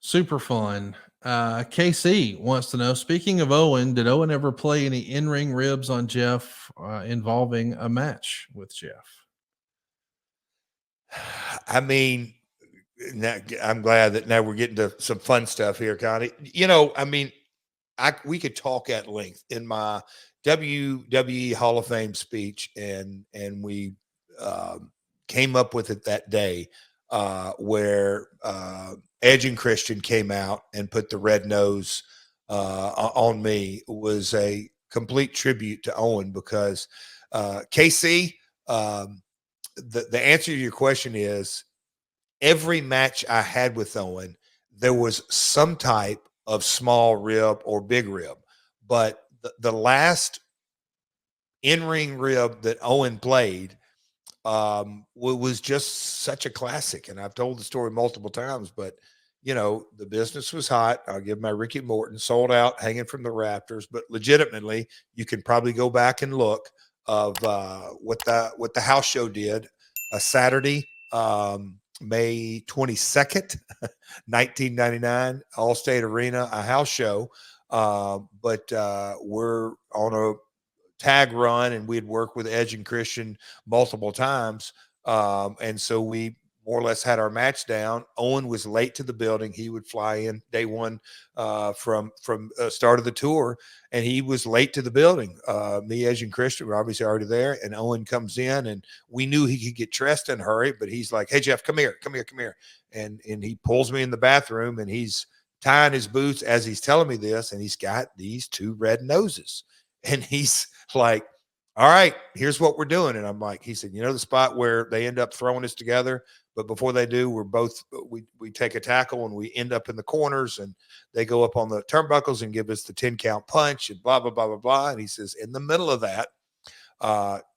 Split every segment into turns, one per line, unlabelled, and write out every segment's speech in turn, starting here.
Super fun. KC wants to know, speaking of Owen, did Owen ever play any in-ring ribs on Jeff involving a match with Jeff?
I mean, I'm glad that now we're getting to some fun stuff here, Connie. I mean, we could talk at length in my WWE Hall of Fame speech, and we came up with it that day, where Edge and Christian came out and put the red nose on me, was a complete tribute to Owen, because KC, the answer to your question is, every match I had with Owen, there was some type of small rib or big rib. But the last in-ring rib that Owen played was just such a classic. And I've told the story multiple times, but the business was hot. I'll give my Ricky Morton, sold out, hanging from the rafters. But legitimately, you can probably go back and look of what the house show did a Saturday, May 22nd, 1999, Allstate Arena, a house show. But we're on a tag run, and we'd worked with Edge and Christian multiple times. And so we more or less had our match down. Owen was late to the building. He would fly in day one from start of the tour, and he was late to the building. Me, Edge, and Christian were obviously already there, and Owen comes in, and we knew he could get dressed in a hurry, but he's like, "Hey, Jeff, come here. And he pulls me in the bathroom, and he's tying his boots as he's telling me this, and he's got these two red noses. And he's like, "All right, here's what we're doing." And I'm like, he said, the spot where they end up throwing us together, but before they do, we take a tackle and we end up in the corners, and they go up on the turnbuckles and give us the 10 count punch and blah, blah, blah, blah, blah. And he says, in the middle of that,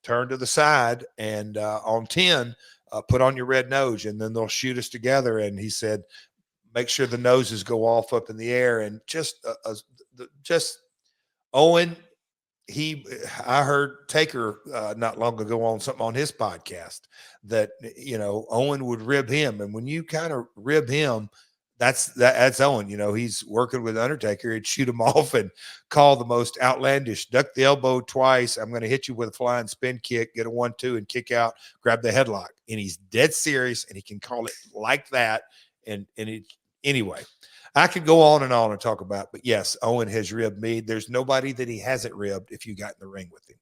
turn to the side, and on 10, put on your red nose, and then they'll shoot us together. And he said, make sure the noses go off up in the air. And just Owen, I heard Taker not long ago on something on his podcast that Owen would rib him, and when you kind of rib him, that's Owen. He's working with Undertaker. He'd shoot him off and call the most outlandish, duck the elbow twice, I'm going to hit you with a flying spin kick, get a 1-2 and kick out, grab the headlock, and he's dead serious, and he can call it like that. Anyway, I could go on and talk about, but yes, Owen has ribbed me. There's nobody that he hasn't ribbed if you got in the ring with him.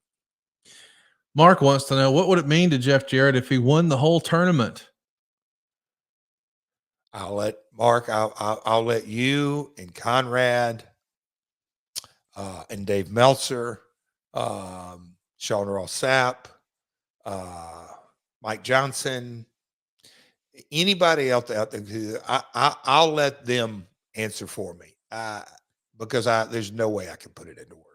Mark wants to know, what would it mean to Jeff Jarrett if he won the whole tournament?
I'll let Mark, I'll let you and Conrad and Dave Meltzer, Sean Ross Sapp, Mike Johnson, anybody else out there, I'll let them answer for me, because there's no way I can put it into words.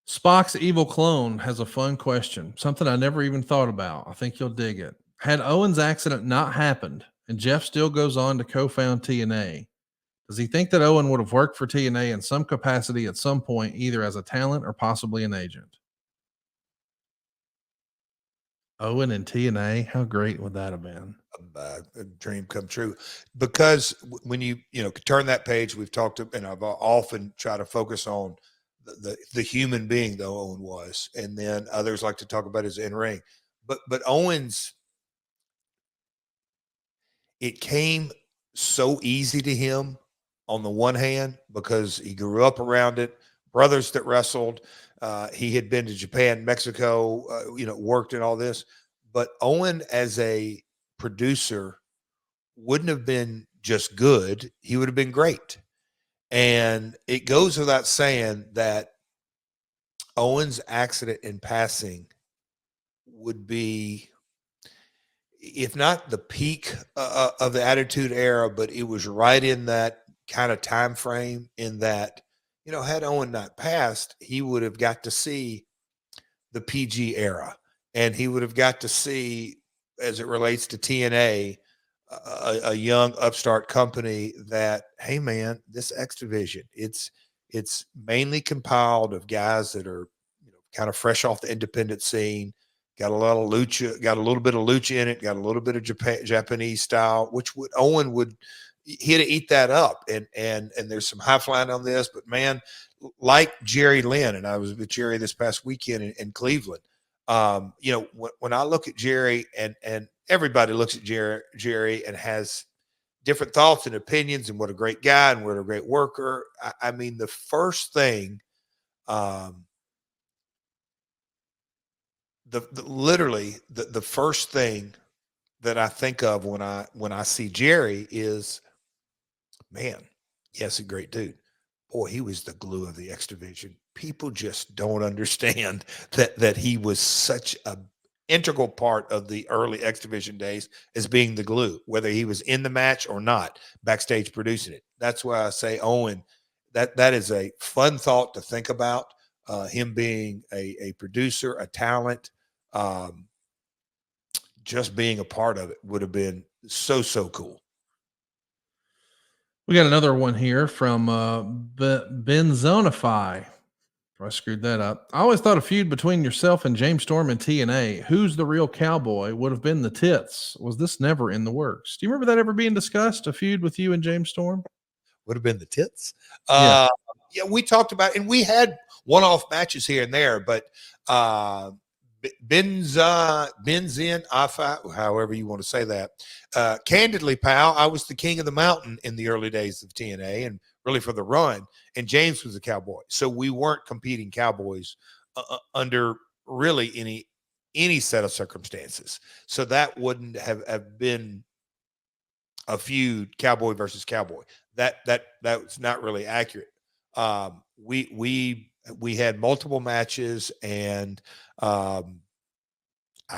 Spock's evil clone has a fun question, something I never even thought about. I think you'll dig it. Had Owen's accident not happened and Jeff still goes on to co-found TNA, does he think that Owen would have worked for TNA in some capacity at some point, either as a talent or possibly an agent? Owen and TNA, how great would that have been?
A dream come true, because when you turn that page, we've talked, and I've often tried to focus on the human being that Owen was, and then others like to talk about his in ring, but Owens, it came so easy to him on the one hand because he grew up around it, brothers that wrestled, he had been to Japan, Mexico, worked in all this, but Owen as a producer wouldn't have been just good, he would have been great. And it goes without saying that Owen's accident in passing would be, if not the peak of the Attitude Era, but it was right in that kind of time frame, in that, had Owen not passed, he would have got to see the PG era, and he would have got to see, as it relates to TNA, a young upstart company that, hey man, this X Division, it's mainly compiled of guys that are kind of fresh off the independent scene, got a lot of lucha, got a little bit of lucha in it, got a little bit of Japanese style, which Owen would he had to eat that up. And there's some high flying on this, but man, like Jerry Lynn, and I was with Jerry this past weekend in Cleveland. You know, when I look at Jerry, and everybody looks at Jerry and has different thoughts and opinions, and what a great guy and what a great worker. I mean, the first thing, literally the first thing that I think of when I see Jerry is, man, yes, a great dude. Boy, he was the glue of the X division. People just don't understand that he was such a integral part of the early X division days as being the glue, whether he was in the match or not, backstage producing it. That's why I say Owen, that is a fun thought to think about. Him being a producer, a talent, just being a part of it would have been so cool.
We got another one here from Benzonify. I screwed that up. I always thought a feud between yourself and James Storm and TNA, who's the real cowboy, would have been the Tits. Was this never in the works? Do you remember that ever being discussed, a feud with you and James Storm?
Would have been the Tits.
Yeah.
Yeah, we talked about, and we had one-off matches here and there, but Benzin Afa, however you want to say that. Candidly, pal, I was the king of the mountain in the early days of TNA, and really for the run. And James was a cowboy, so we weren't competing cowboys under really any set of circumstances. So that wouldn't have been a feud, cowboy versus cowboy. That's not really accurate. We had multiple matches, and I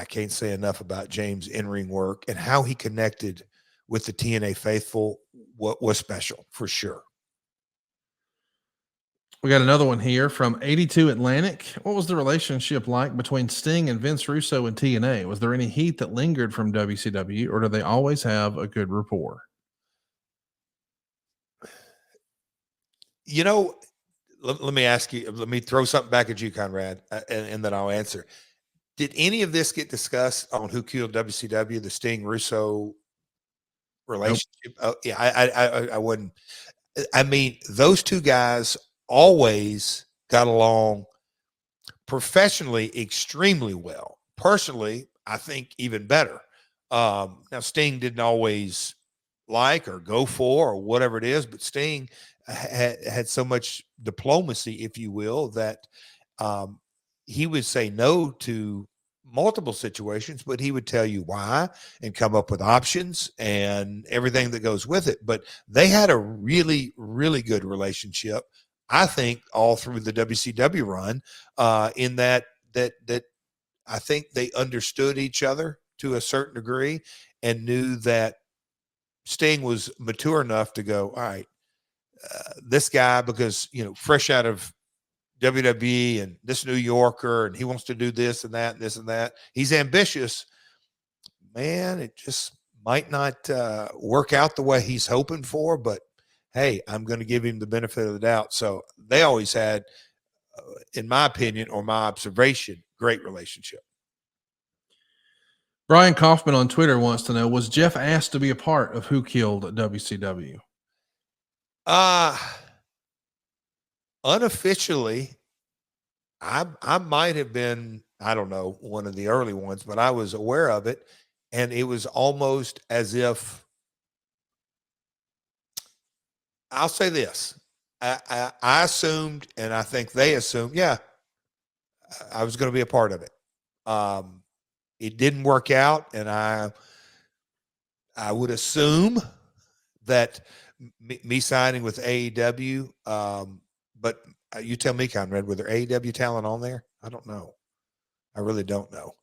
can't say enough about James' in-ring work and how he connected with the TNA faithful. What was special for sure.
We got another one here from 82 Atlantic. What was the relationship like between Sting and Vince Russo and TNA? Was there any heat that lingered from WCW, or do they always have a good rapport?
You know, let me ask you, let me throw something back at you, Conrad, and then I'll answer. Did any of this get discussed on Who Killed WCW, the Sting Russo relationship? Nope. Oh, yeah, I wouldn't. I mean, those two guys always got along professionally extremely well. Personally, I think even better. Now, Sting didn't always like or go for or whatever it is, but Sting had so much diplomacy, if you will, that he would say no to multiple situations, but he would tell you why and come up with options and everything that goes with it. But they had a really, really good relationship, I think, all through the WCW run, in that I think they understood each other to a certain degree and knew that Sting was mature enough to go, all right, this guy, because, you know, fresh out of WWE and this New Yorker, and he wants to do this and that, and this and that. He's ambitious, man. It just might not work out the way he's hoping for, but hey, I'm going to give him the benefit of the doubt. So they always had, in my opinion or my observation, great relationship.
Brian Kaufman on Twitter wants to know, was Jeff asked to be a part of Who Killed WCW?
Unofficially, I might have been, I don't know, one of the early ones, but I was aware of it. And it was almost as if, I'll say this. I assumed, and I think they assumed, yeah, I was going to be a part of it. It didn't work out, and I would assume that me signing with AEW, but you tell me, Conrad, were there AEW talent on there? I don't know. I really don't know.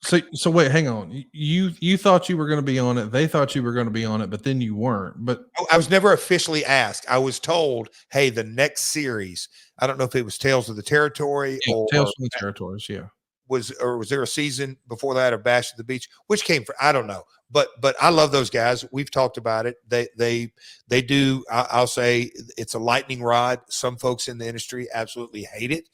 So wait, hang on. You thought you were going to be on it. They thought you were going to be on it, but then you weren't. But
I was never officially asked. I was told, hey, the next series, I don't know if it was Tales of the Territory or
Tales from the Territories. Yeah.
Was there a season before that of Bash at the Beach, which came for, I don't know, but I love those guys. We've talked about it. They do. I'll say it's a lightning rod. Some folks in the industry absolutely hate it.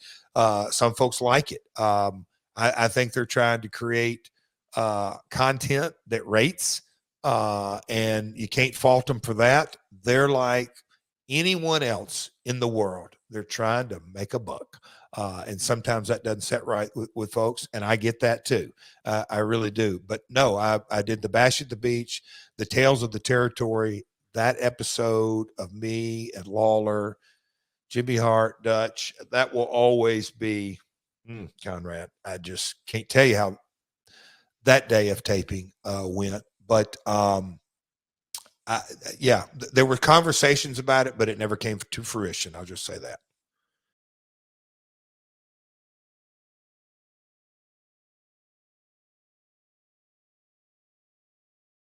Some folks like it. I think they're trying to create content that rates. and you can't fault them for that. They're like anyone else in the world. They're trying to make a buck. And sometimes that doesn't set right with folks. And I get that too. I really do. But no, I did the Bash at the Beach, the Tales of the Territory, that episode of me and Lawler, Jimmy Hart, Dutch. That will always be, Conrad. I just can't tell you how that day of taping went. But yeah, there were conversations about it, but it never came to fruition. I'll just say that.